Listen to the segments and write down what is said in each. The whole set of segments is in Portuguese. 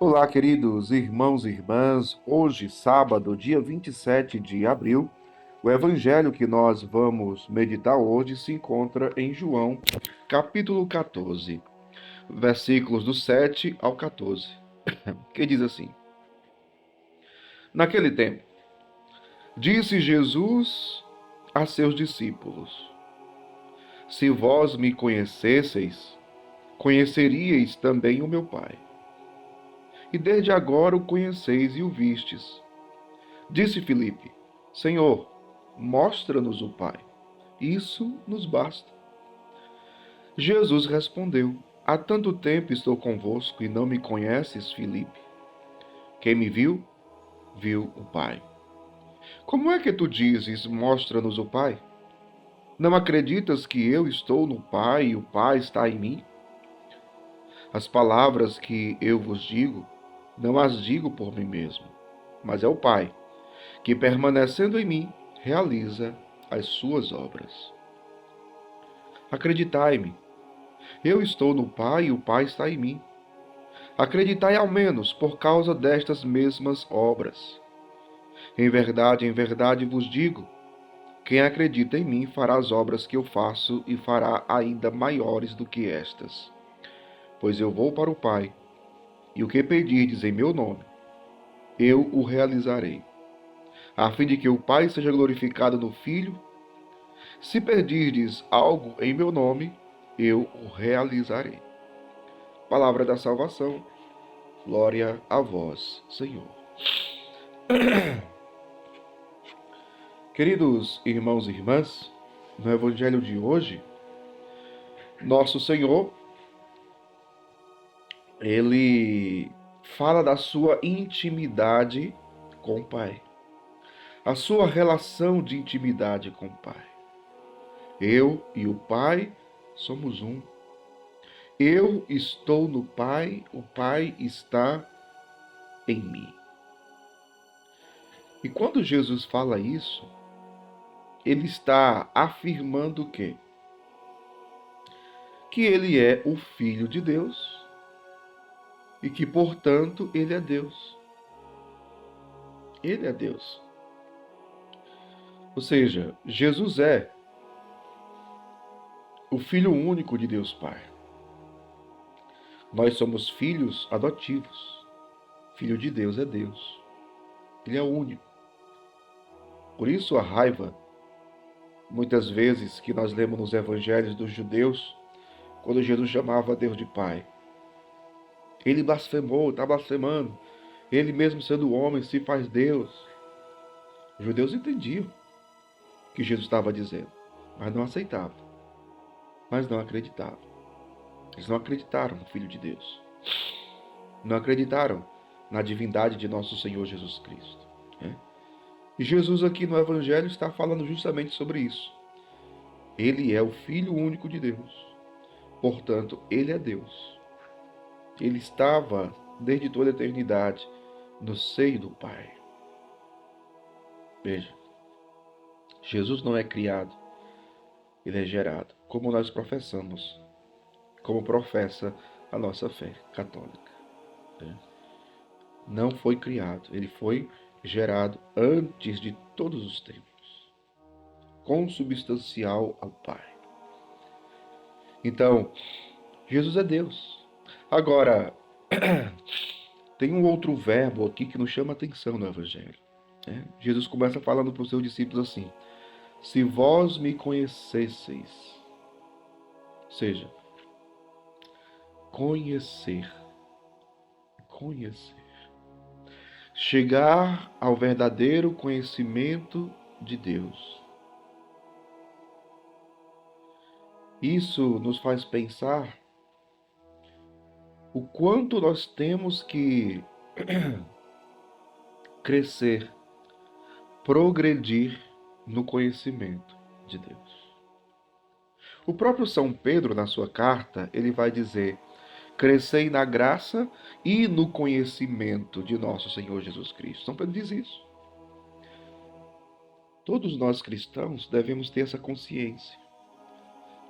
Olá, queridos irmãos e irmãs. Hoje, sábado, dia 27 de abril, o evangelho que nós vamos meditar hoje se encontra em João, capítulo 14, versículos do 7 ao 14, que diz assim: Naquele tempo, disse Jesus a seus discípulos: Se vós me conhecesseis, conheceríeis também o meu Pai. E desde agora o conheceis e o vistes. Disse Filipe: Senhor, mostra-nos o Pai. Isso nos basta. Jesus respondeu: Há tanto tempo estou convosco e não me conheces, Filipe. Quem me viu, viu o Pai. Como é que tu dizes: Mostra-nos o Pai? Não acreditas que eu estou no Pai e o Pai está em mim? As palavras que eu vos digo, não as digo por mim mesmo, mas é o Pai, que permanecendo em mim, realiza as suas obras. Acreditai-me, eu estou no Pai e o Pai está em mim. Acreditai ao menos por causa destas mesmas obras. Em verdade vos digo: quem acredita em mim fará as obras que eu faço e fará ainda maiores do que estas. Pois eu vou para o Pai, e o que pedirdes em meu nome, eu o realizarei, a fim de que o Pai seja glorificado no Filho. Se pedirdes algo em meu nome, eu o realizarei. Palavra da salvação. Glória a vós, Senhor. Queridos irmãos e irmãs, no Evangelho de hoje, nosso Senhor, ele fala da sua intimidade com o Pai, a sua relação de intimidade com o Pai. Eu e o Pai somos um. Eu estou no Pai, o Pai está em mim. E quando Jesus fala isso, ele está afirmando o quê? Que ele é o Filho de Deus e que, portanto, ele é Deus. Ele é Deus. Ou seja, Jesus é o Filho único de Deus Pai. Nós somos filhos adotivos. Filho de Deus é Deus. Ele é o único. Por isso a raiva, muitas vezes, que nós lemos nos evangelhos dos judeus, quando Jesus chamava Deus de Pai. Ele blasfemou, está blasfemando. Ele mesmo sendo homem se faz Deus. Os judeus entendiam o que Jesus estava dizendo, mas não aceitavam, mas não acreditavam. Eles não acreditaram no Filho de Deus. Não acreditaram na divindade de nosso Senhor Jesus Cristo. Né? E Jesus aqui no Evangelho está falando justamente sobre isso. Ele é o Filho único de Deus. Portanto, ele é Deus. Ele estava desde toda a eternidade no seio do Pai. Veja, Jesus não é criado, ele é gerado, como nós professamos, como professa a nossa fé católica. Né? Não foi criado, ele foi gerado antes de todos os tempos, consubstancial ao Pai. Então, Jesus é Deus. Agora, tem um outro verbo aqui que nos chama a atenção no Evangelho. Né? Jesus começa falando para os seus discípulos assim: Se vós me conhecesseis, ou seja, conhecer, conhecer, chegar ao verdadeiro conhecimento de Deus. Isso nos faz pensar o quanto nós temos que crescer, progredir no conhecimento de Deus. O próprio São Pedro, na sua carta, ele vai dizer: crescei na graça e no conhecimento de nosso Senhor Jesus Cristo. São Pedro diz isso. Todos nós cristãos devemos ter essa consciência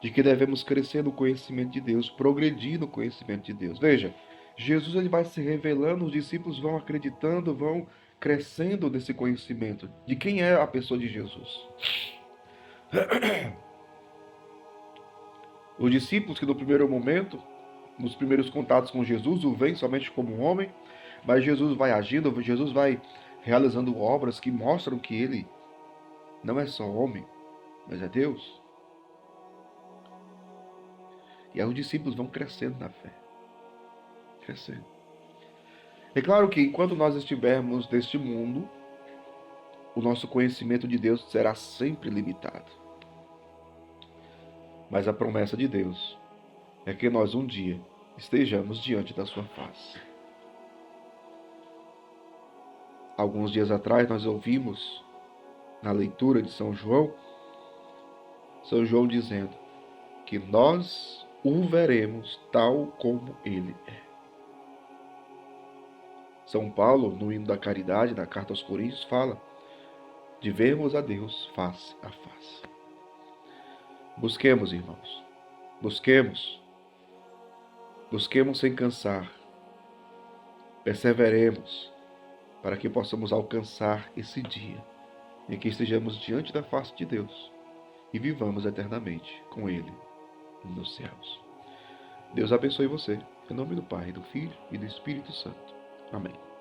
de que devemos crescer no conhecimento de Deus, progredir no conhecimento de Deus. Veja, Jesus ele vai se revelando, os discípulos vão acreditando, vão crescendo nesse conhecimento de quem é a pessoa de Jesus. Os discípulos que no primeiro momento, nos primeiros contatos com Jesus, o veem somente como um homem, mas Jesus vai agindo, Jesus vai realizando obras que mostram que ele não é só homem, mas é Deus. E aí os discípulos vão crescendo na fé, crescendo. É claro que enquanto nós estivermos neste mundo, o nosso conhecimento de Deus será sempre limitado. Mas a promessa de Deus é que nós um dia estejamos diante da sua face. Alguns dias atrás nós ouvimos na leitura de São João dizendo que nós o veremos tal como ele é. São Paulo, no hino da caridade, na carta aos Coríntios, fala de vermos a Deus face a face. Busquemos, irmãos, busquemos sem cansar, perseveremos para que possamos alcançar esse dia em que estejamos diante da face de Deus e vivamos eternamente com Ele nos céus. Deus abençoe você, em nome do Pai, do Filho e do Espírito Santo. Amém.